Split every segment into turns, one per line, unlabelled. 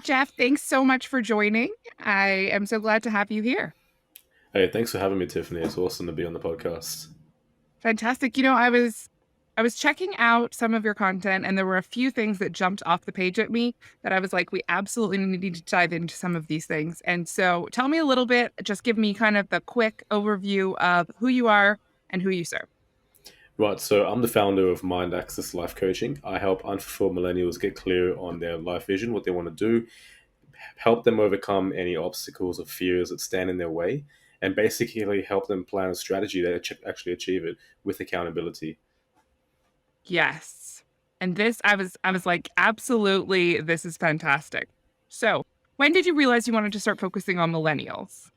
Geoff, thanks so much for joining. I am so glad to have you here.
Hey, thanks for having me, Tiffany. It's awesome to be on the podcast.
Fantastic. I was checking out some of your content and there were a few things that jumped off the page at me that I was like, we absolutely need to dive into some of these things. And so tell me a little bit, just give me kind of the quick overview of who you are and who you serve.
Right, so I'm the founder of MindAxis Life Coaching. I help unfulfilled millennials get clear on their life vision, what they want to do, help them overcome any obstacles or fears that stand in their way, and basically help them plan a strategy that actually achieve it with accountability.
Yes. And this I was like, absolutely, this is fantastic. So when did you realize you wanted to start focusing on millennials?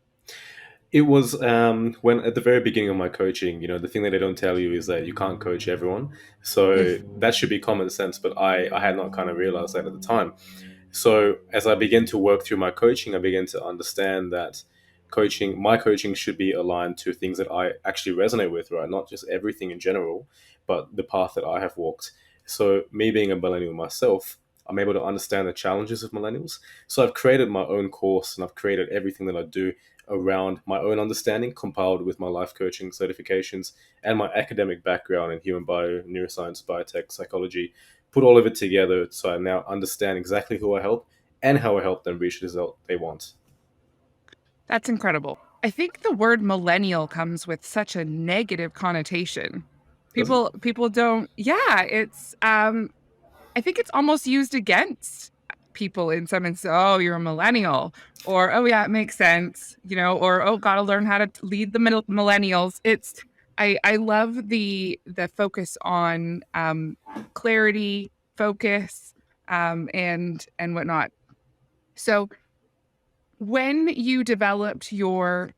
It was when at the very beginning of my coaching, the thing that they don't tell you is that you can't coach everyone. So that should be common sense, but I had not kind of realized that at the time. So as I began to work through my coaching, I began to understand that my coaching should be aligned to things that I actually resonate with, right? Not just everything in general, but the path that I have walked. So me being a millennial myself, I'm able to understand the challenges of millennials. So I've created my own course and I've created everything that I do around my own understanding, compiled with my life coaching certifications and my academic background in human neuroscience, biotech, psychology, put all of it together so I now understand exactly who I help and how I help them reach the result they want.
That's incredible. I think the word millennial comes with such a negative connotation.
Does it?
People don't, yeah, I think it's almost used against people in some instances. Oh, you're a millennial, or oh yeah, it makes sense, or oh, gotta learn how to lead the millennials. I love the focus on clarity, focus, and whatnot. So when you developed your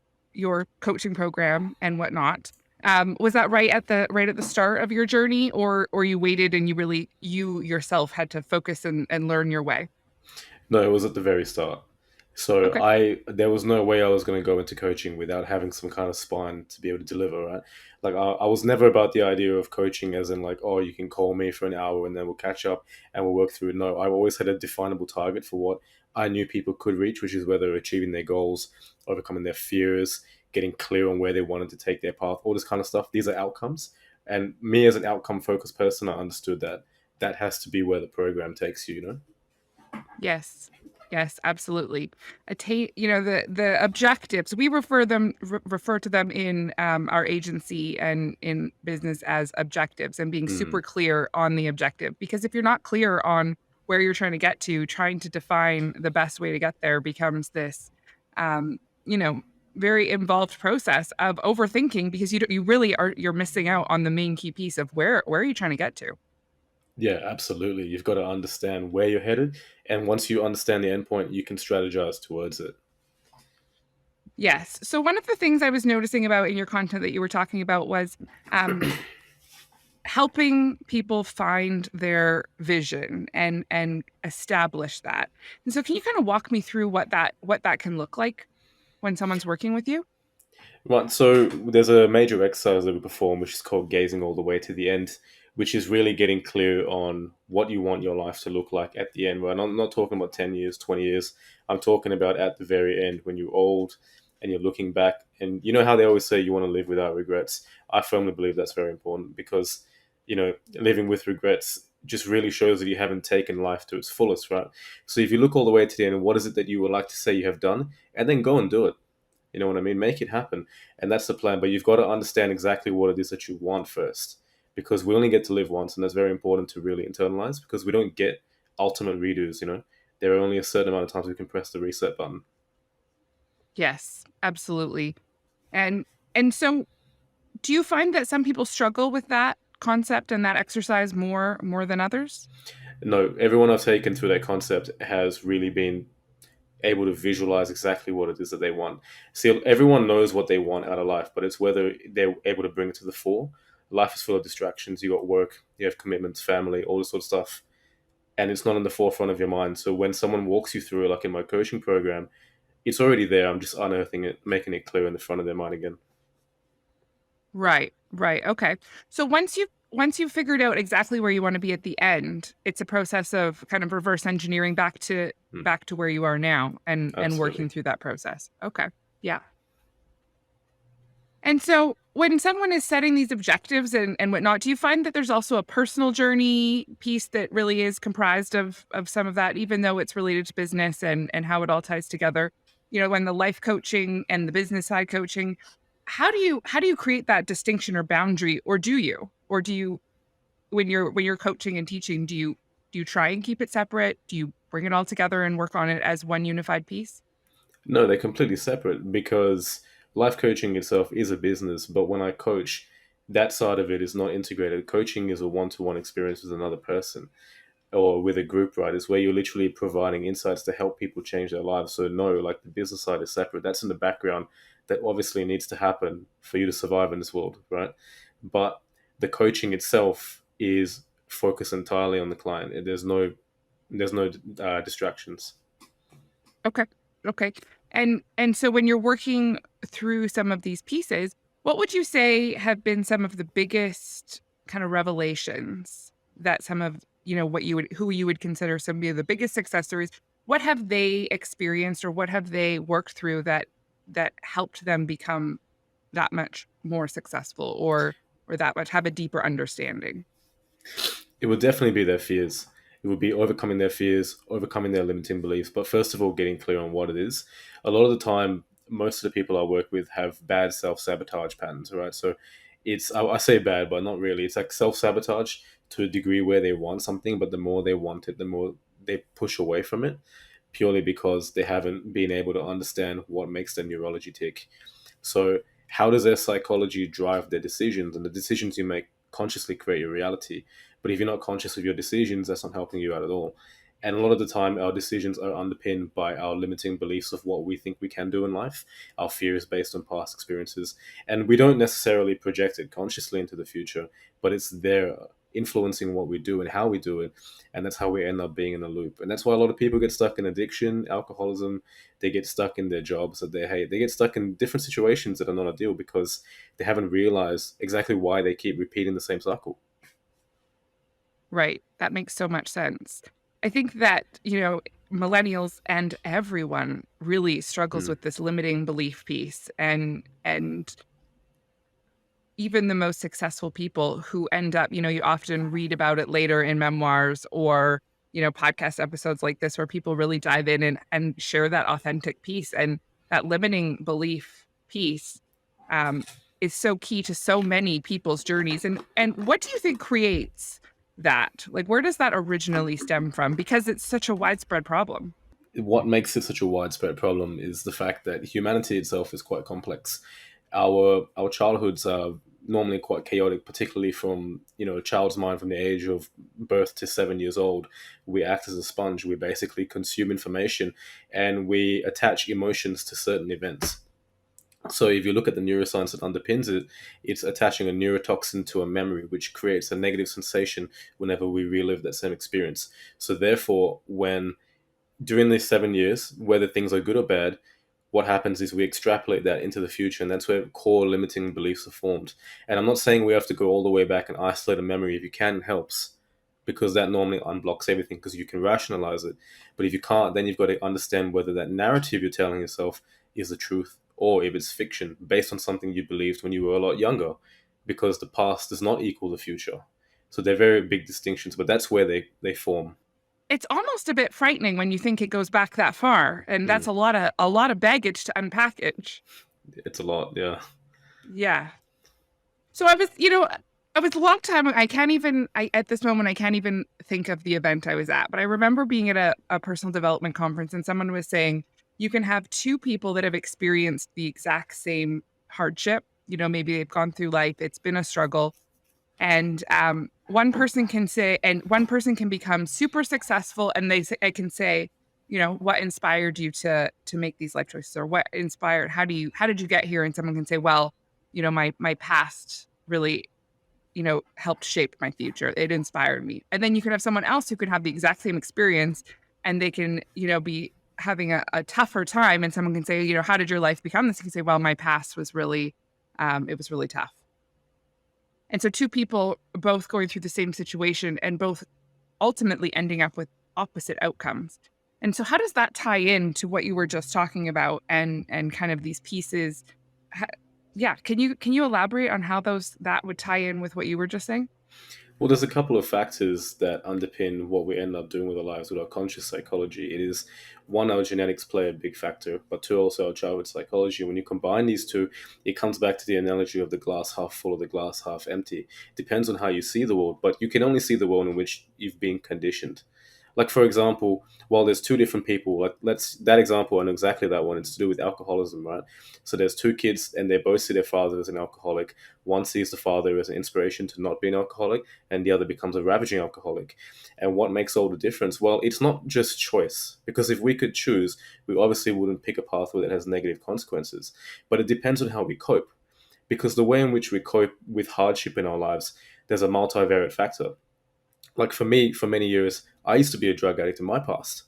coaching program and whatnot, was that right at the start of your journey, or you waited and you yourself had to focus and learn your way?
No, it was at the very start. So
Okay.
I there was no way I was going to go into coaching without having some kind of spine to be able to deliver, right? Like I was never about the idea of coaching as in like, oh, you can call me for an hour and then we'll catch up and we'll work through it. No, I always had a definable target for what I knew people could reach, which is whether achieving their goals, overcoming their fears, getting clear on where they wanted to take their path, all this kind of stuff. These are outcomes. And me as an outcome focused person, I understood that that has to be where the program takes you, you know?
Yes. Yes, absolutely. Attain, the objectives, we refer to them in our agency and in business as objectives, and being super
Mm.
clear on the objective. Because if you're not clear on where you're trying to get to, trying to define the best way to get there becomes this, um, you know, very involved process of overthinking, because you really you're missing out on the main key piece of where are you trying to get to.
Yeah, absolutely. You've got to understand where you're headed. And once you understand the endpoint, you can strategize towards it.
Yes. So one of the things I was noticing about in your content that you were talking about was um, helping people find their vision and establish that. And so, can you kind of walk me through what that can look like when someone's working with you?
Right, so there's a major exercise that we perform, which is called gazing all the way to the end, which is really getting clear on what you want your life to look like at the end. Right? I'm not talking about 10 years, 20 years. I'm talking about at the very end when you're old and you're looking back. And you know how they always say you want to live without regrets? I firmly believe that's very important because, living with regrets just really shows that you haven't taken life to its fullest, right? So if you look all the way to the end, what is it that you would like to say you have done? And then go and do it. You know what I mean? Make it happen. And that's the plan. But you've got to understand exactly what it is that you want first. Because we only get to live once, and that's very important to really internalize because we don't get ultimate redos. There are only a certain amount of times we can press the reset button.
Yes, absolutely. And and so, do you find that some people struggle with that concept and that exercise more than others?
No, everyone I've taken through that concept has really been able to visualize exactly what it is that they want. See, everyone knows what they want out of life, but it's whether they're able to bring it to the fore. Life is full of distractions. You got work, you have commitments, family, all this sort of stuff, and it's not in the forefront of your mind. So when someone walks you through it, like in my coaching program, it's already there. I'm just unearthing it, making it clear in the front of their mind again.
Right, right. Okay. So once you've figured out exactly where you want to be at the end, it's a process of kind of reverse engineering back to where you are now and
Absolutely.
working through that process. Okay. Yeah. And so when someone is setting these objectives and whatnot, do you find that there's also a personal journey piece that really is comprised of some of that, even though it's related to business and how it all ties together? You know, when the life coaching and the business side coaching, how do you create that distinction or boundary, or do you? Or do you when you're coaching and teaching, do you try and keep it separate? Do you bring it all together and work on it as one unified piece?
No, they're completely separate because life coaching itself is a business. But when I coach, that side of it is not integrated. Coaching is a one-to-one experience with another person or with a group, right? It's where you're literally providing insights to help people change their lives. So no, like the business side is separate. That's in the background that obviously needs to happen for you to survive in this world, right? But the coaching itself is focused entirely on the client. There's no distractions.
Okay. Okay. And so when you're working through some of these pieces, what would you say have been some of the biggest kind of revelations that some of, who you would consider some of the biggest success stories? What have they experienced or what have they worked through that helped them become that much more successful or that much have a deeper understanding?
It would definitely be their fears. It would be overcoming their fears, overcoming their limiting beliefs. But first of all, getting clear on what it is. A lot of the time, most of the people I work with have bad self sabotage patterns, right? So I say bad, but not really. It's like self sabotage to a degree where they want something, but the more they want it, the more they push away from it, purely because they haven't been able to understand what makes their neurology tick. So, how does their psychology drive their decisions? And the decisions you make consciously create your reality. But if you're not conscious of your decisions, that's not helping you out at all. And a lot of the time, our decisions are underpinned by our limiting beliefs of what we think we can do in life. Our fear is based on past experiences. And we don't necessarily project it consciously into the future, but it's there influencing what we do and how we do it. And that's how we end up being in a loop. And that's why a lot of people get stuck in addiction, alcoholism. They get stuck in their jobs that they hate. They get stuck in different situations that are not ideal because they haven't realized exactly why they keep repeating the same cycle.
Right. That makes so much sense. I think that, millennials and everyone really struggles
Mm.
with this limiting belief piece and even the most successful people who end up, you often read about it later in memoirs or, podcast episodes like this where people really dive in and share that authentic piece and that limiting belief piece um, is so key to so many people's journeys. And what do you think creates that? Like, where does that originally stem from? Because it's such a widespread problem.
What makes it such a widespread problem is the fact that humanity itself is quite complex. Our childhoods are normally quite chaotic, particularly from a child's mind from the age of birth to 7 years old. We act as a sponge. We basically consume information, and we attach emotions to certain events. So if you look at the neuroscience that underpins it, it's attaching a neurotoxin to a memory, which creates a negative sensation whenever we relive that same experience. So therefore, when during these 7 years, whether things are good or bad, what happens is we extrapolate that into the future, and that's where core limiting beliefs are formed. And I'm not saying we have to go all the way back and isolate a memory. If you can, it helps, because that normally unblocks everything because you can rationalize it. But if you can't, then you've got to understand whether that narrative you're telling yourself is the truth or if it's fiction based on something you believed when you were a lot younger, because the past does not equal the future. So they're very big distinctions, but that's where they form.
It's almost a bit frightening when you think it goes back that far, and that's
Mm.
a lot of baggage to unpackage.
It's a lot, yeah.
Yeah. So I was a long time. At this moment, I can't even think of the event I was at, but I remember being at a personal development conference and someone was saying you can have two people that have experienced the exact same hardship. Maybe they've gone through life, it's been a struggle. And one person can become super successful and I can say, what inspired you to make these life choices or what inspired, how did you get here? And someone can say, well, my past really helped shape my future. It inspired me. And then you can have someone else who can have the exact same experience and they can, be having a tougher time. And someone can say, how did your life become this? You can say, well, my past was really, it was really tough. And so two people both going through the same situation and both ultimately ending up with opposite outcomes. And so how does that tie into what you were just talking about and kind of these pieces? Ha- Yeah, can you elaborate on how those that would tie in with what you were just saying?
Well, there's a couple of factors that underpin what we end up doing with our lives with our conscious psychology. It is one, our genetics play a big factor, but two, also our childhood psychology. When you combine these two, it comes back to the analogy of the glass half full or the glass half empty. Depends on how you see the world, but you can only see the world in which you've been conditioned. Like for example, while there's two different people, like let's that example, I know exactly that one. It's to do with alcoholism, right? So there's two kids, and they both see their father as an alcoholic. One sees the father as an inspiration to not be an alcoholic, and the other becomes a ravaging alcoholic. And what makes all the difference? Well, it's not just choice, because if we could choose, we obviously wouldn't pick a pathway that has negative consequences. But it depends on how we cope, because the way in which we cope with hardship in our lives, there's a multivariate factor. Like for me, for many years, I used to be a drug addict in my past,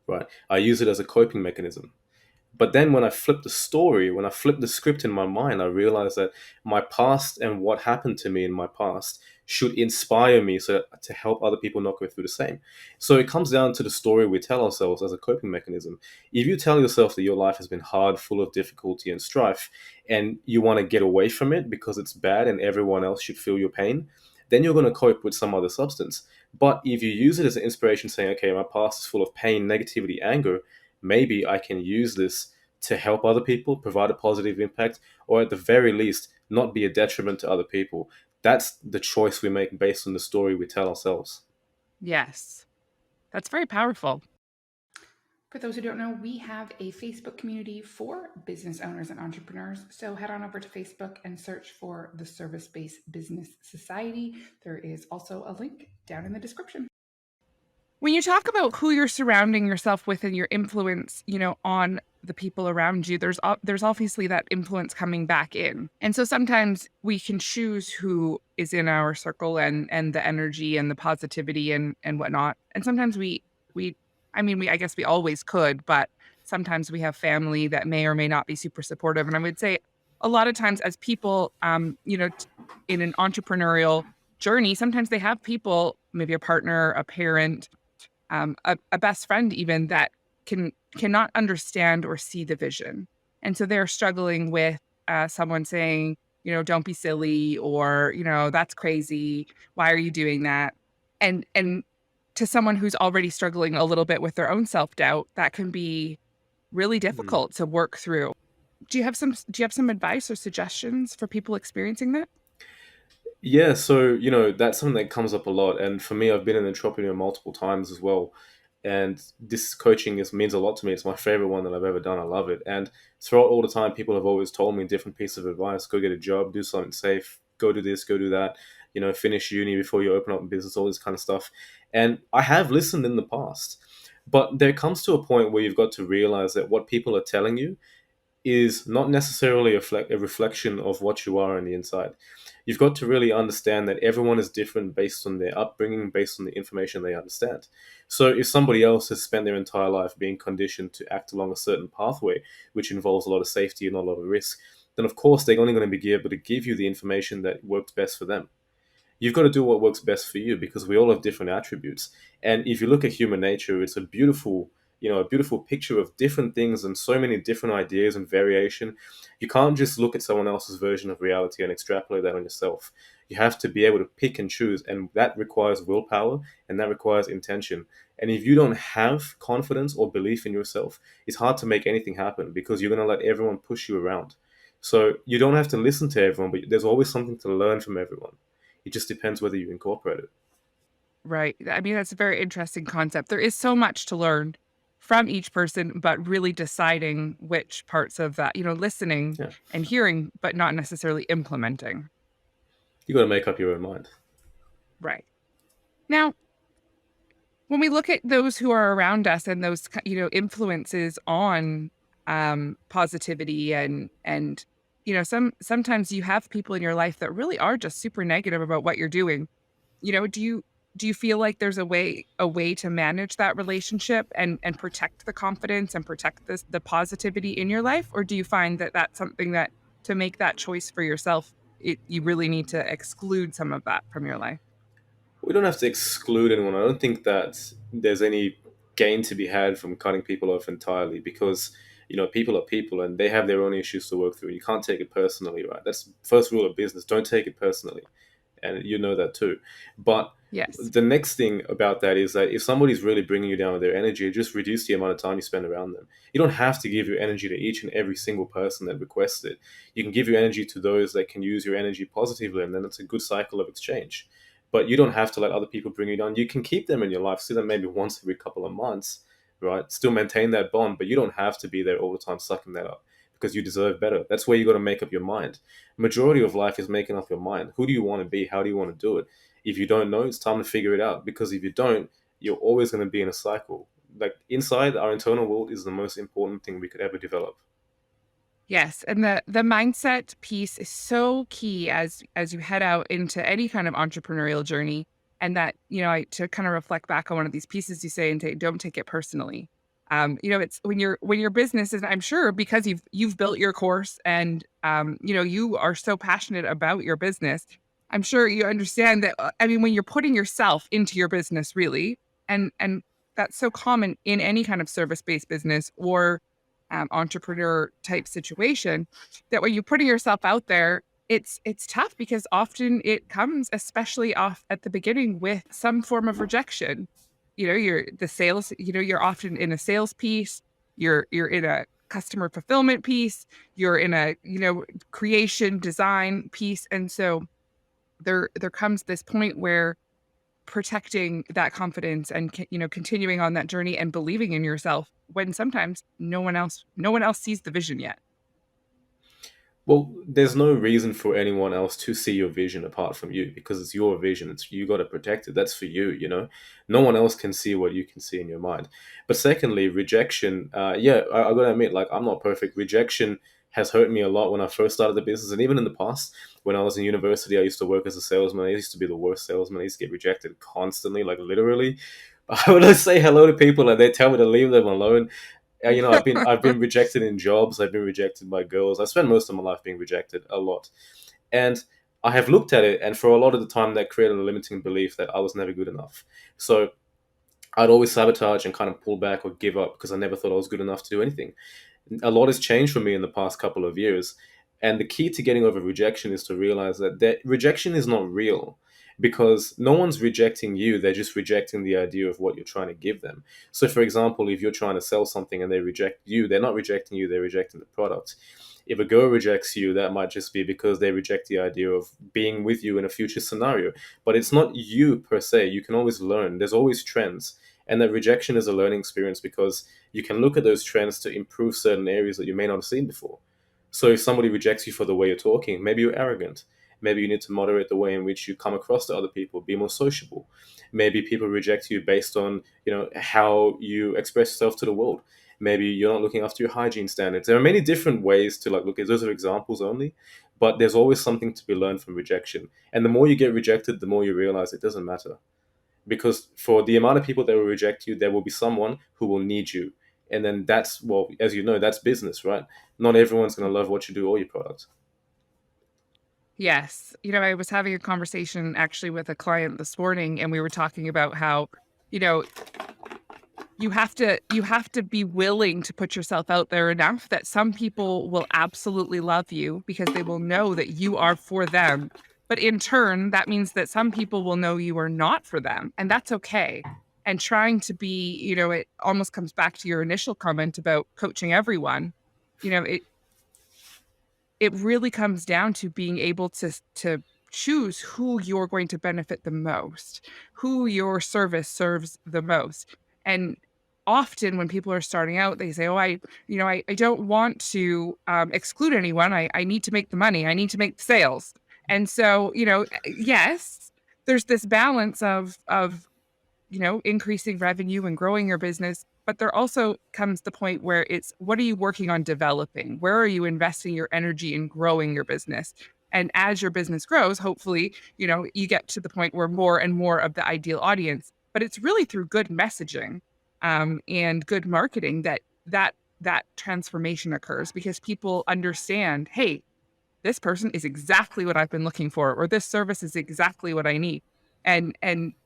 right? I use it as a coping mechanism. But then when I flipped the story, when I flipped the script in my mind, I realized that my past and what happened to me in my past should inspire me so to help other people not go through the same. So it comes down to the story we tell ourselves as a coping mechanism. If you tell yourself that your life has been hard, full of difficulty and strife, and you want to get away from it because it's bad and everyone else should feel your pain, then you're going to cope with some other substance. But if you use it as an inspiration, saying, okay, my past is full of pain, negativity, anger, maybe I can use this to help other people, provide a positive impact, or at the very least, not be a detriment to other people. That's the choice we make based on the story we tell ourselves.
Yes. That's very powerful. For those who don't know, we have a Facebook community for business owners and entrepreneurs. So head on over to Facebook and search for the Service Based Business Society. There is also a link down in the description. When you talk about who you're surrounding yourself with and your influence, on the people around you, there's obviously that influence coming back in. And so sometimes we can choose who is in our circle and the energy and the positivity and whatnot. And sometimes we I mean we I guess we always could, but sometimes we have family that may or may not be super supportive. And I would say a lot of times as people in an entrepreneurial journey, sometimes they have people, maybe a partner, a parent, a best friend even that cannot understand or see the vision. And so they're struggling with someone saying, don't be silly, or, that's crazy. Why are you doing that? And to someone who's already struggling a little bit with their own self-doubt, that can be really
Mm.
difficult to work through. Do you have some advice or suggestions for people experiencing that?
Yeah, so that's something that comes up a lot, and for me, I've been an entrepreneur multiple times as well, and this coaching is means a lot to me. It's my favorite one that I've ever done. I love it, and throughout all the time, people have always told me different pieces of advice: go get a job, do something safe, go do this, go do that, finish uni before you open up a business, all this kind of stuff. And I have listened in the past, but there comes to a point where you've got to realize that what people are telling you is not necessarily a reflection of what you are on the inside. You've got to really understand that everyone is different based on their upbringing, based on the information they understand. So, if somebody else has spent their entire life being conditioned to act along a certain pathway, which involves a lot of safety and a lot of risk, then of course they're only going to be able to give you the information that works best for them. You've got to do what works best for you, because we all have different attributes. And if you look at human nature, it's a beautiful picture of different things and so many different ideas and variation. You can't just look at someone else's version of reality and extrapolate that on yourself. You have to be able to pick and choose, and that requires willpower and that requires intention. And if you don't have confidence or belief in yourself, it's hard to make anything happen, because you're going to let everyone push you around. So you don't have to listen to everyone, but there's always something to learn from everyone. It just depends whether you incorporate it.
Right. I mean, that's a very interesting concept. There is so much to learn from each person, but really deciding which parts of that, listening
Yeah,
and hearing, but not necessarily implementing.
you got to make up your own mind.
Right. Now, when we look at those who are around us and those, influences on positivity and sometimes you have people in your life that really are just super negative about what you're doing. Do you feel like there's a way to manage that relationship and protect the confidence and protect the positivity in your life? Or do you find that that's something that to make that choice for yourself you really need to exclude some of that from your life?
We don't have to exclude anyone. I don't think that there's any gain to be had from cutting people off entirely, because people are people and they have their own issues to work through. You can't take it personally, right? That's the first rule of business. Don't take it personally, and you know that too. But
Yes.
the next thing about that is that if somebody's really bringing you down with their energy, just reduce the amount of time you spend around them. You don't have to give your energy to each and every single person that requests it. You can give your energy to those that can use your energy positively, and then it's a good cycle of exchange. But you don't have to let other people bring you down. You can keep them in your life, see them maybe once every couple of months, right? Still maintain that bond, but you don't have to be there all the time sucking that up, because you deserve better. That's where you got to make up your mind. Majority of life is making up your mind. Who do you want to be? How do you want to do it? If you don't know, it's time to figure it out, because if you don't, you're always going to be in a cycle. Like inside our internal world is the most important thing we could ever develop.
Yes, and the mindset piece is so key as you head out into any kind of entrepreneurial journey. And that, to kind of reflect back on one of these pieces you say, and don't take it personally. It's when your business is, I'm sure, because you've built your course, and you are so passionate about your business. I'm sure you understand that. I mean, when you're putting yourself into your business, really, and that's so common in any kind of service based business or entrepreneur type situation, that when you're putting yourself out there, it's tough because often it comes, especially off at the beginning, with some form of rejection. You're the sales, you're often in a sales piece, you're in a customer fulfillment piece, you're in a, creation design piece. And so there comes this point where protecting that confidence and continuing on that journey and believing in yourself when sometimes no one else sees the vision yet.
Well, there's no reason for anyone else to see your vision apart from you, because it's your vision. It's you got to protect it. That's for you. No one else can see what you can see in your mind. But secondly, rejection. Yeah, I got to admit, like I'm not perfect. Rejection has hurt me a lot when I first started the business, and even in the past when I was in university, I used to work as a salesman. I used to be the worst salesman. I used to get rejected constantly, like literally. I would just say hello to people and they tell me to leave them alone. I've been rejected in jobs. I've been rejected by girls. I spent most of my life being rejected a lot, and I have looked at it, and for a lot of the time, that created a limiting belief that I was never good enough. So I'd always sabotage and kind of pull back or give up because I never thought I was good enough to do anything. A lot has changed for me in the past couple of years. And the key to getting over rejection is to realize that rejection is not real, because no one's rejecting you. They're just rejecting the idea of what you're trying to give them. So, for example, if you're trying to sell something and they reject you, they're not rejecting you, they're rejecting the product. If a girl rejects you, that might just be because they reject the idea of being with you in a future scenario. But it's not you per se. You can always learn, there's always trends. And that rejection is a learning experience, because you can look at those trends to improve certain areas that you may not have seen before. So if somebody rejects you for the way you're talking, maybe you're arrogant. Maybe you need to moderate the way in which you come across to other people, be more sociable. Maybe people reject you based on, how you express yourself to the world. Maybe you're not looking after your hygiene standards. There are many different ways to look at those are examples only, but there's always something to be learned from rejection. And the more you get rejected, the more you realize it doesn't matter, because for the amount of people that will reject you, there will be someone who will need you. And then that's, well, as you know, that's business, right? Not everyone's going to love what you do or your product.
Yes. I was having a conversation actually with a client this morning, and we were talking about how, you know, you have to be willing to put yourself out there enough that some people will absolutely love you because they will know that you are for them. But in turn, that means that some people will know you are not for them, and that's okay. And trying to be, it almost comes back to your initial comment about coaching everyone. You know, it really comes down to being able to choose who you're going to benefit the most, who your service serves the most. And often when people are starting out, they say, "Oh, I don't want to exclude anyone. I need to make the money. I need to make the sales." And so, yes, there's this balance of increasing revenue and growing your business. But there also comes the point where it's, what are you working on developing? Where are you investing your energy in growing your business? And as your business grows, hopefully, you get to the point where more and more of the ideal audience, but it's really through good messaging and good marketing that transformation occurs, because people understand, hey, this person is exactly what I've been looking for, or this service is exactly what I need. And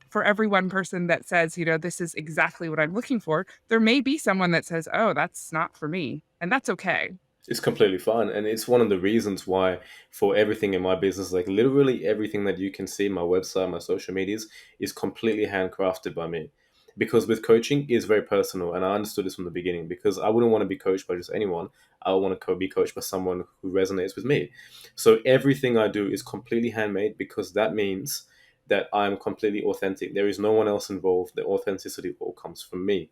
for every one person that says, this is exactly what I'm looking for, there may be someone that says, oh, that's not for me. And that's okay.
It's completely fine. And it's one of the reasons why, for everything in my business, like literally everything that you can see, my website, my social medias, is completely handcrafted by me. Because with coaching is very personal. And I understood this from the beginning, because I wouldn't want to be coached by just anyone. I want to be coached by someone who resonates with me. So everything I do is completely handmade, because that means that I'm completely authentic. There is no one else involved. The authenticity all comes from me.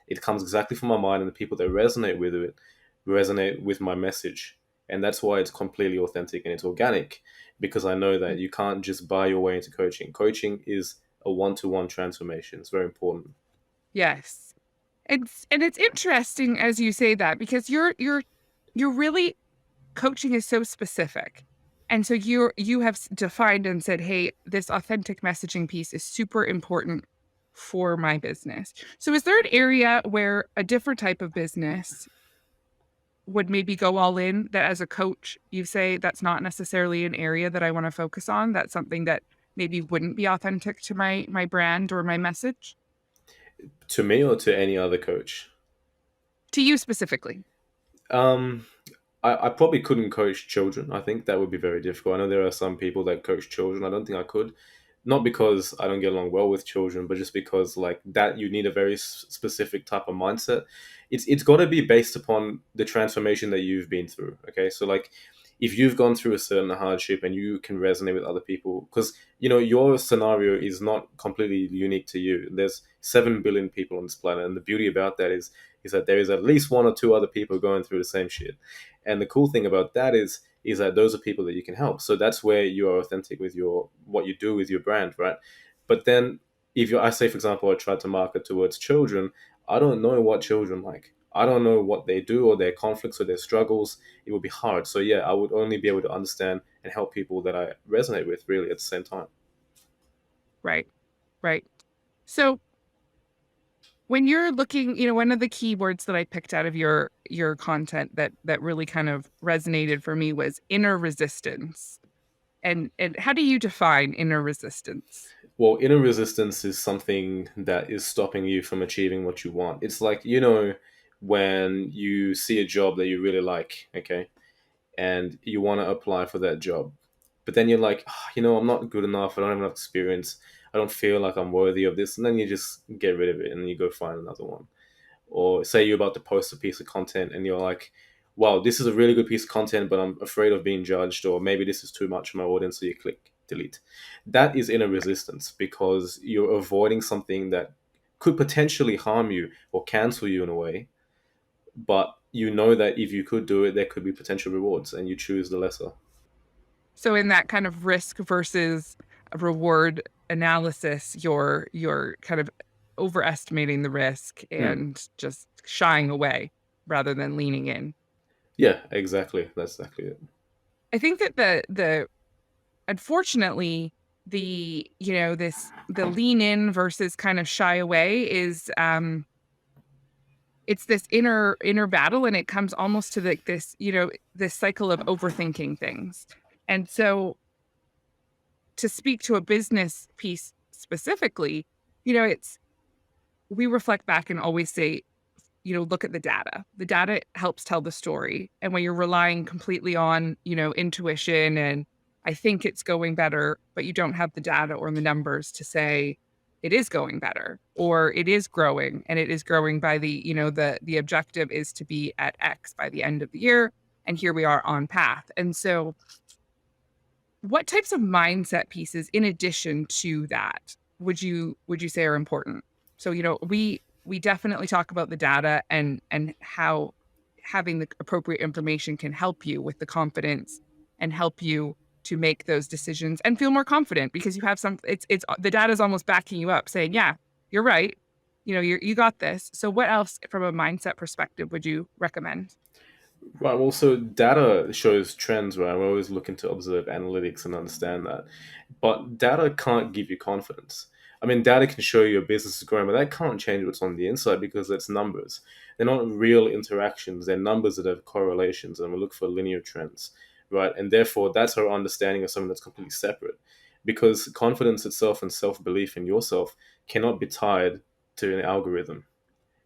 It comes exactly from my mind, and the people that resonate with my message. And that's why it's completely authentic and it's organic, because I know that you can't just buy your way into coaching. Coaching is a one-to-one transformation. It's very important.
Yes. And it's interesting as you say that, because you're really, coaching is so specific. And so you have defined and said, hey, this authentic messaging piece is super important for my business. So is there an area where a different type of business would maybe go all in, that as a coach, you say that's not necessarily an area that I want to focus on? That's something that maybe wouldn't be authentic to my brand or my message?
To me or to any other coach?
To you specifically.
Um, I probably couldn't coach children. I think that would be very difficult. I know there are some people that coach children. I don't think I could. Not because I don't get along well with children, but just because like that you need a very specific type of mindset. It's got to be based upon the transformation that you've been through. Okay, so like if you've gone through a certain hardship and you can resonate with other people, because your scenario is not completely unique to you. There's 7 billion people on this planet, and the beauty about that is that there is at least one or two other people going through the same shit. And the cool thing about that is that those are people that you can help. So that's where you are authentic with your what you do with your brand, right? But then if I say, for example, I try to market towards children, I don't know what children like. I don't know what they do or their conflicts or their struggles. It would be hard. So yeah, I would only be able to understand and help people that I resonate with really at the same time.
Right. Right. So when you're looking, one of the keywords that I picked out of your content that really kind of resonated for me was inner resistance. And how do you define inner resistance?
Well, inner resistance is something that is stopping you from achieving what you want. It's like, when you see a job that you really like, okay, and you want to apply for that job. But then you're like, I'm not good enough. I don't have enough experience. I don't feel like I'm worthy of this. And then you just get rid of it and you go find another one. Or say you're about to post a piece of content and you're like, wow, this is a really good piece of content, but I'm afraid of being judged, or maybe this is too much for my audience. So you click delete. That is inner resistance, because you're avoiding something that could potentially harm you or cancel you in a way, but you know that if you could do it, there could be potential rewards, and you choose the lesser.
So in that kind of risk versus reward analysis, you're kind of overestimating the risk
Hmm.
and just shying away rather than leaning in.
Yeah, exactly. That's exactly it.
I think that the unfortunately, the lean in versus kind of shy away is it's this inner battle, and it comes almost to like this cycle of overthinking things. And so to speak to a business piece specifically, it's we reflect back and always say, look at the data. The data helps tell the story. And when you're relying completely on, intuition and I think it's going better, but you don't have the data or the numbers to say it is going better or it is growing, and it is growing by the objective is to be at X by the end of the year. And here we are on path. And so what types of mindset pieces in addition to that would you say are important? So, we definitely talk about the data and how having the appropriate information can help you with the confidence and help you to make those decisions and feel more confident because you have it's the data is almost backing you up saying, yeah, you're right. You got this. So what else from a mindset perspective would you recommend?
Right. Well, so data shows trends, right? We're always looking to observe analytics and understand that. But data can't give you confidence. I mean, data can show you your business is growing, but that can't change what's on the inside because it's numbers. They're not real interactions. They're numbers that have correlations, and we look for linear trends. right? And therefore, that's her understanding of something that's completely separate. Because confidence itself and self belief in yourself cannot be tied to an algorithm.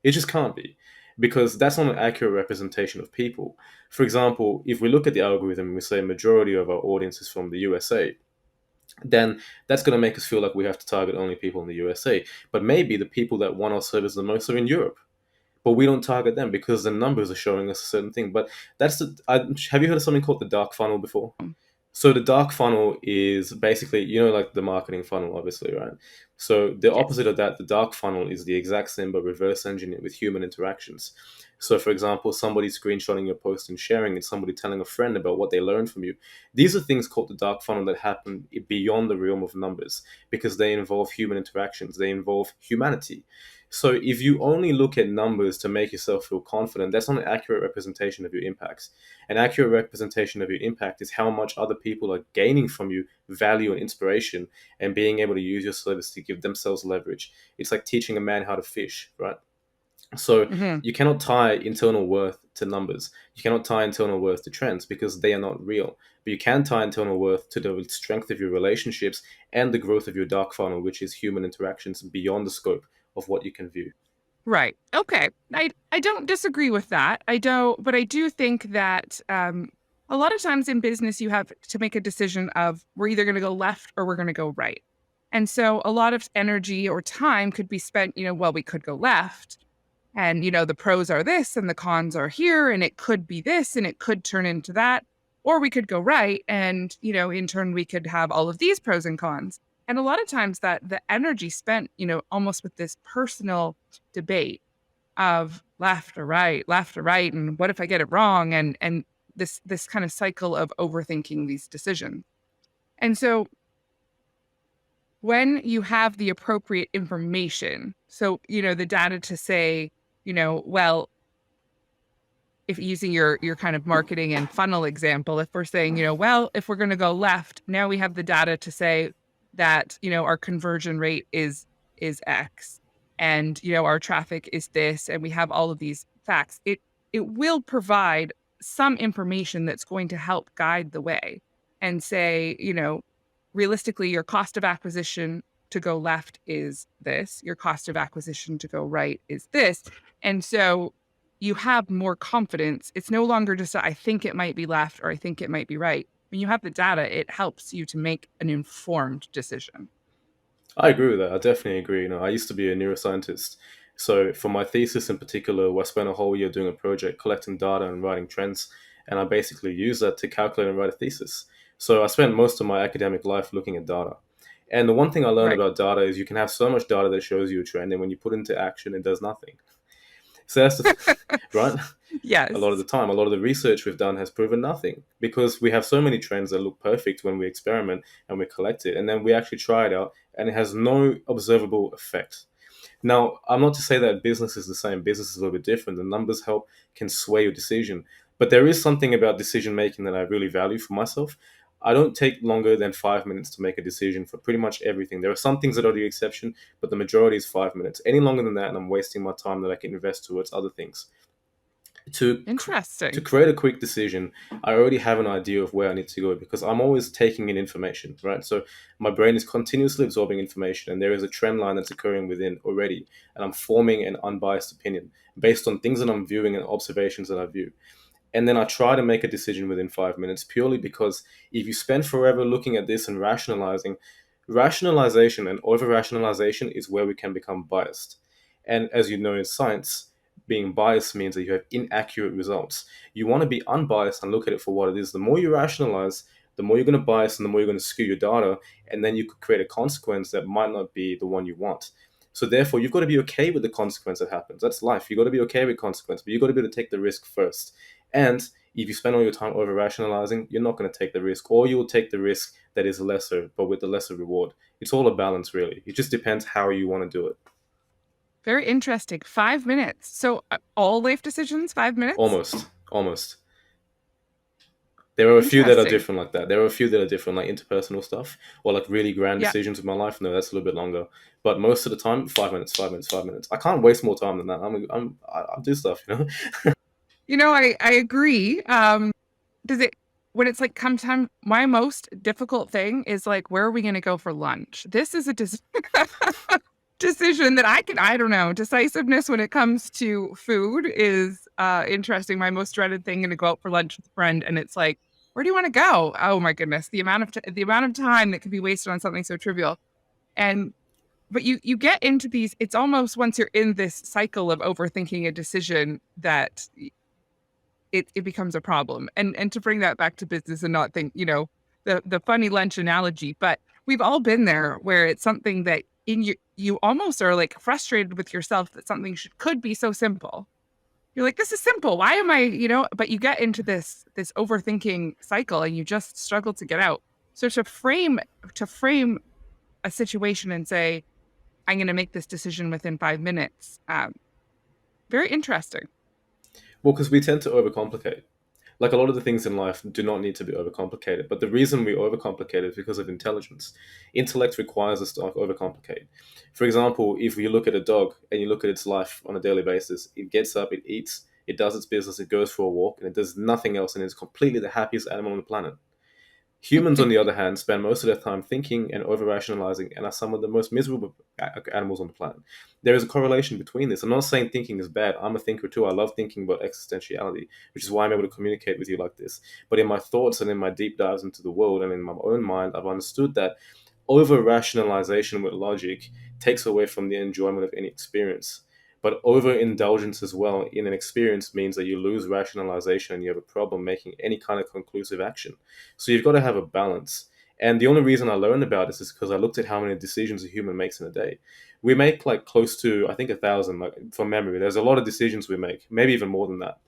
It just can't be. Because that's not an accurate representation of people. For example, if we look at the algorithm and we say majority of our audience is from the USA, then that's going to make us feel like we have to target only people in the USA. But maybe the people that want our service the most are in Europe, but we don't target them because the numbers are showing us a certain thing. But have you heard of something called the dark funnel before? So the dark funnel is basically, like the marketing funnel, obviously, right? So the
Yes.
opposite of that, the dark funnel is the exact same but reverse engineered with human interactions. So, for example, somebody screenshotting your post and sharing it, somebody telling a friend about what they learned from you. These are things called the dark funnel that happen beyond the realm of numbers because they involve human interactions, they involve humanity. So, if you only look at numbers to make yourself feel confident, that's not an accurate representation of your impacts. An accurate representation of your impact is how much other people are gaining from you value and inspiration and being able to use your service to give themselves leverage. It's like teaching a man how to fish, right? So
Hmm.
you cannot tie internal worth to numbers. You cannot tie internal worth to trends because they are not real. But you can tie internal worth to the strength of your relationships and the growth of your dark funnel, which is human interactions beyond the scope of what you can view.
Right. Okay. I don't disagree with that. I don't, but I do think that a lot of times in business you have to make a decision of we're either going to go left or we're going to go right. And so a lot of energy or time could be spent, well, we could go left and the pros are this and the cons are here and it could be this and it could turn into that, or we could go right and in turn we could have all of these pros and cons. And a lot of times that the energy spent almost with this personal debate of left or right, and what if I get it wrong, and this kind of cycle of overthinking these decisions. And so when you have the appropriate information, so the data to say, well, if using your kind of marketing and funnel example, if we're saying, well, if we're going to go left, now we have the data to say that, our conversion rate is X and, our traffic is this, and we have all of these facts. It will provide some information that's going to help guide the way and say, realistically, your cost of acquisition to go left is this, your cost of acquisition to go right is this. And so you have more confidence. It's no longer just, I think it might be left or I think it might be right. When you have the data, it helps you to make an informed decision.
I agree with that. I definitely agree. I used to be a neuroscientist. So for my thesis in particular, I spent a whole year doing a project collecting data and writing trends. And I basically used that to calculate and write a thesis. So I spent most of my academic life looking at data. And the one thing I learned
Right.
about data is you can have so much data that shows you a trend, and when you put it into action, it does nothing. So that's right. A lot of
Yes.
the time, a lot of the research we've done has proven nothing because we have so many trends that look perfect when we experiment and we collect it, and then we actually try it out, and it has no observable effect. Now, I'm not to say that business is the same. Business is a little bit different. The numbers help can sway your decision, but there is something about decision making that I really value for myself. I don't take longer than 5 minutes to make a decision for pretty much everything. There are some things that are the exception, but the majority is 5 minutes. Any longer than that, and I'm wasting my time that I can invest towards other things. To
Interesting.
create a quick decision, I already have an idea of where I need to go because I'm always taking in information, right? So my brain is continuously absorbing information, and there is a trend line that's occurring within already, and I'm forming an unbiased opinion based on things that I'm viewing and observations that I view. And then I try to make a decision within 5 minutes purely because if you spend forever looking at this and rationalizing, rationalization and over rationalization is where we can become biased. And as you know in science, being biased means that you have inaccurate results. You want to be unbiased and look at it for what it is. The more you rationalize, the more you're going to bias and the more you're going to skew your data, and then you could create a consequence that might not be the one you want. So therefore, you've got to be okay with the consequence that happens. That's life. You've got to be okay with consequence, but you've got to be able to take the risk first. And if you spend all your time over rationalizing, you're not going to take the risk, or you will take the risk that is lesser, but with the lesser reward. It's all a balance, really. It just depends how you want to do it.
Very interesting. 5 minutes. So all life decisions, 5 minutes?
Almost, almost. There are a few that are
Interesting.
different like that. There are a few that are different, like interpersonal stuff, or like really grand
Yeah.
decisions in my life. No, that's a little bit longer. But most of the time, 5 minutes, 5 minutes, 5 minutes. I can't waste more time than that. I do stuff.
I agree. Does it when it's like come time, my most difficult thing is like, where are we going to go for lunch? This is a decision that I don't know, decisiveness when it comes to food is interesting. My most dreaded thing, going to go out for lunch with a friend, and it's like, where do you want to go? Oh my goodness, the amount of the amount of time that could be wasted on something so trivial. And but you get into these, it's almost once you're in this cycle of overthinking a decision that it becomes a problem. And to bring that back to business and not think, the funny lunch analogy, but we've all been there where it's something that in you almost are like frustrated with yourself that something could be so simple. You're like, this is simple. Why am I, but you get into this overthinking cycle and you just struggle to get out. So to frame a situation and say, I'm going to make this decision within 5 minutes. Very interesting.
Well, because we tend to overcomplicate. Like a lot of the things in life do not need to be overcomplicated, but the reason we overcomplicate is because of intelligence. Intellect requires us to overcomplicate. For example, if you look at a dog and you look at its life on a daily basis, it gets up, it eats, it does its business, it goes for a walk, and it does nothing else, and it's completely the happiest animal on the planet. Humans, on the other hand, spend most of their time thinking and over rationalizing and are some of the most miserable animals on the planet. There is a correlation between this. I'm not saying thinking is bad. I'm a thinker too. I love thinking about existentiality, which is why I'm able to communicate with you like this. But in my thoughts and in my deep dives into the world and in my own mind, I've understood that over rationalization with logic takes away from the enjoyment of any experience. But overindulgence as well in an experience means that you lose rationalization and you have a problem making any kind of conclusive action. So you've got to have a balance. And the only reason I learned about this is because I looked at how many decisions a human makes in a day. We make like close to, I think, 1,000, like, from memory. There's a lot of decisions we make, maybe even more than that.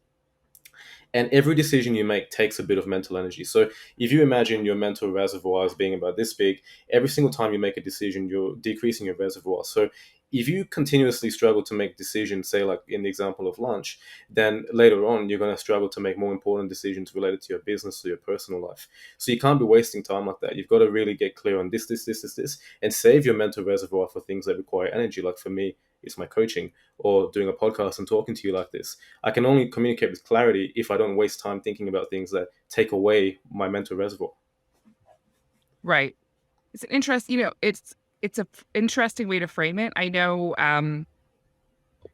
And every decision you make takes a bit of mental energy. So if you imagine your mental reservoir as being about this big, every single time you make a decision, you're decreasing your reservoir. So if you continuously struggle to make decisions, say like in the example of lunch, then later on you're going to struggle to make more important decisions related to your business or your personal life. So you can't be wasting time like that. You've got to really get clear on this, and save your mental reservoir for things that require energy. Like for me, it's my coaching or doing a podcast and talking to you like this. I can only communicate with clarity if I don't waste time thinking about things that take away my mental reservoir.
Right. It's an interest, it's a interesting way to frame it. I know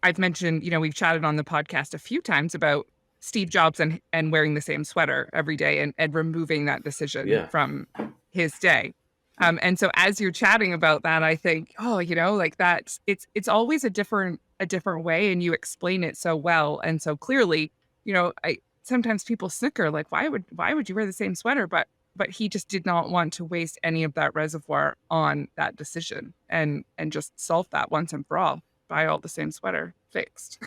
I've mentioned, we've chatted on the podcast a few times about Steve Jobs and wearing the same sweater every day and removing that decision
Yeah.
from his day. And so as you're chatting about that, I think, like that it's always a different way, and you explain it so well and so clearly. I sometimes people snicker like, why would you wear the same sweater? But he just did not want to waste any of that reservoir on that decision and just solve that once and for all. Buy all the same sweater, fixed.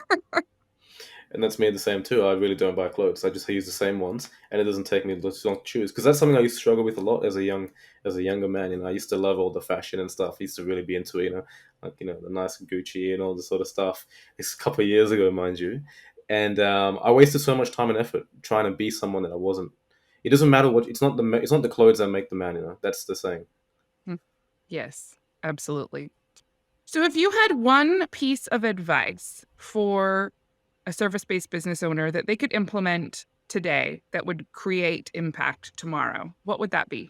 And that's me the same too. I really don't buy clothes. I just use the same ones, and it doesn't take me long to choose, because that's something I used to struggle with a lot as a younger man. I used to love all the fashion and stuff. I used to really be into it, the nice Gucci and all this sort of stuff. It's a couple of years ago, mind you, and I wasted so much time and effort trying to be someone that I wasn't. It doesn't matter what. It's not the clothes that make the man. That's the saying.
Mm. Yes, absolutely. So if you had one piece of advice for a service-based business owner that they could implement today that would create impact tomorrow, what would that be?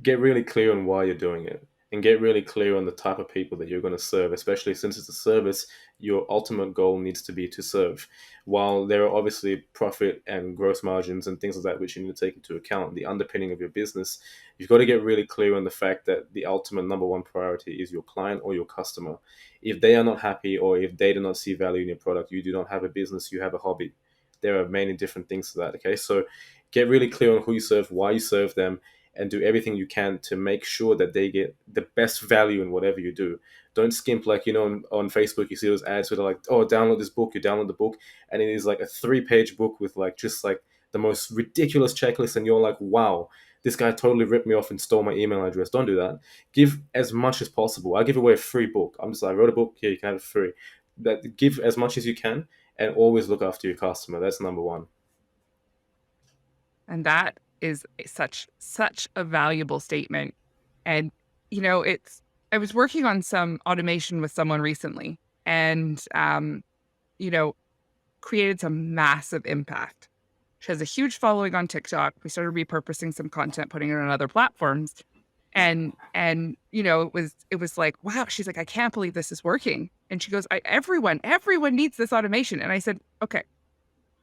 Get really clear on why you're doing it, and get really clear on the type of people that you're going to serve, especially since it's a service. Your ultimate goal needs to be to serve. While there are obviously profit and gross margins and things like that which you need to take into account, the underpinning of your business, you've got to get really clear on the fact that the ultimate number one priority is your client or your customer. If they are not happy, or if they do not see value in your product, you do not have a business, you have a hobby. There are many different things to that. Okay, so get really clear on who you serve, why you serve them, and do everything you can to make sure that they get the best value in whatever you do. Don't skimp, like, on Facebook, you see those ads where they're like, oh, download this book, you download the book, and it is like a 3-page book with like just like the most ridiculous checklist, and you're like, wow, this guy totally ripped me off and stole my email address. Don't do that. Give as much as possible. I give away a free book. I wrote a book, here, you can have it free. That give as much as you can, and always look after your customer. That's number one.
And that is such a valuable statement. And I was working on some automation with someone recently, and you know created some massive impact. She has a huge following on TikTok. We started repurposing some content, putting it on other platforms. And it was like, wow. She's like, I can't believe this is working. And she goes, everyone needs this automation. And I said, okay,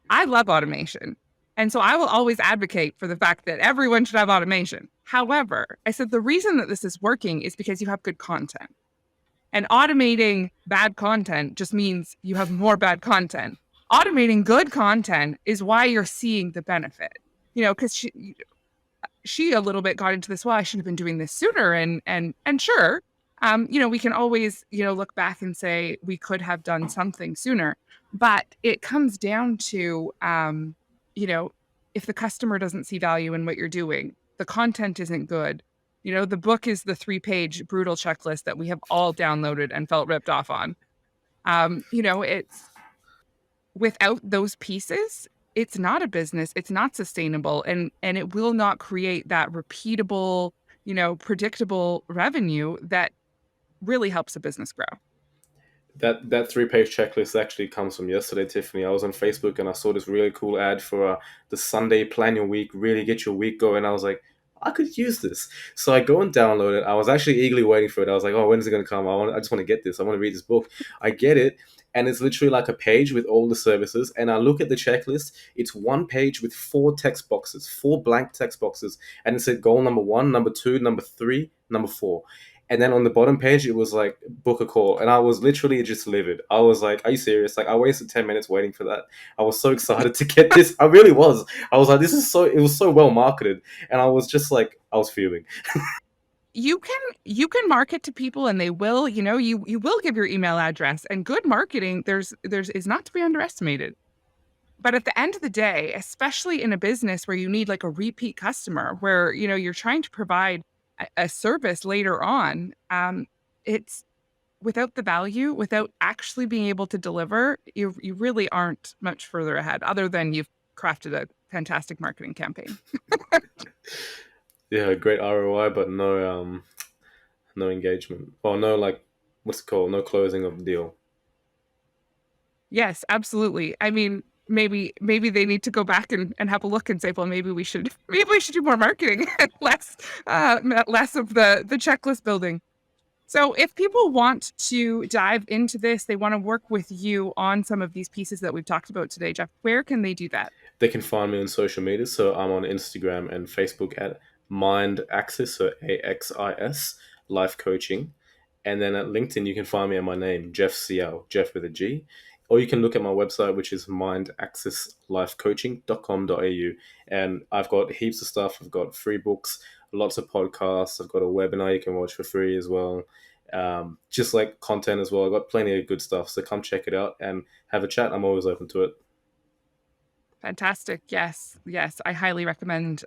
I love automation. And so I will always advocate for the fact that everyone should have automation. However, I said the reason that this is working is because you have good content. And automating bad content just means you have more bad content. Automating good content is why you're seeing the benefit. Because she a little bit got into this, well, I should have been doing this sooner. And sure, we can always, look back and say we could have done something sooner. But it comes down to, if the customer doesn't see value in what you're doing, the content isn't good. The book is the 3-page brutal checklist that we have all downloaded and felt ripped off on. It's without those pieces, it's not a business, it's not sustainable, and it will not create that repeatable, predictable revenue that really helps a business grow.
That 3-page checklist actually comes from yesterday, Tiffany. I was on Facebook and I saw this really cool ad for the Sunday plan your week, really get your week going. I was like, I could use this. So I go and download it. I was actually eagerly waiting for it. I was like, oh, when is it going to come? I just want to get this. I want to read this book. I get it. And it's literally like a page with all the services. And I look at the checklist. It's one page with 4 text boxes, 4 blank text boxes. And it said goal number 1, number 2, number 3, number 4. And then on the bottom page, it was like book a call. And I was literally just livid. I was like, are you serious? Like, I wasted 10 minutes waiting for that. I was so excited to get this. I really was. I was like, it was so well marketed. And I was just like, I was fuming.
You can market to people and they will, you will give your email address, and good marketing there's is not to be underestimated. But at the end of the day, especially in a business where you need like a repeat customer, where you're trying to provide a service later on, it's without the value, without actually being able to deliver, you really aren't much further ahead, other than you've crafted a fantastic marketing campaign.
Yeah, great ROI, but no engagement. Or no, like, what's it called? No closing of the deal.
Yes, absolutely. I mean, maybe they need to go back and have a look and say, well, maybe we should do more marketing and less of the checklist building. So if people want to dive into this, they want to work with you on some of these pieces that we've talked about today, Geoff, where can they do that?
They can find me on social media. So I'm on Instagram and Facebook at MindAxis, so AXIS, Life Coaching. And then at LinkedIn, you can find me at my name, Geoff Seow, Geoff with a G. Or you can look at my website, which is mindaxislifecoaching.com.au. And I've got heaps of stuff. I've got free books, lots of podcasts. I've got a webinar you can watch for free as well. Just like content as well. I've got plenty of good stuff. So come check it out and have a chat. I'm always open to it.
Fantastic. Yes. Yes. I highly recommend,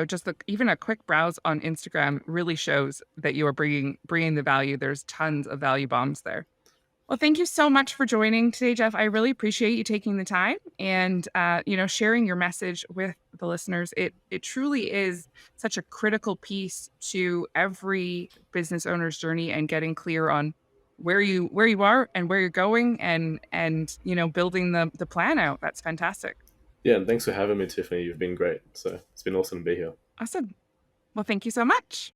just even a quick browse on Instagram really shows that you are bringing the value. There's tons of value bombs there. Well, thank you so much for joining today, Geoff. I really appreciate you taking the time and, sharing your message with the listeners. It truly is such a critical piece to every business owner's journey, and getting clear on where you are and where you're going, and building the plan out. That's fantastic.
Yeah, and thanks for having me, Tiffany. You've been great. So it's been awesome to be here.
Awesome. Well, thank you so much.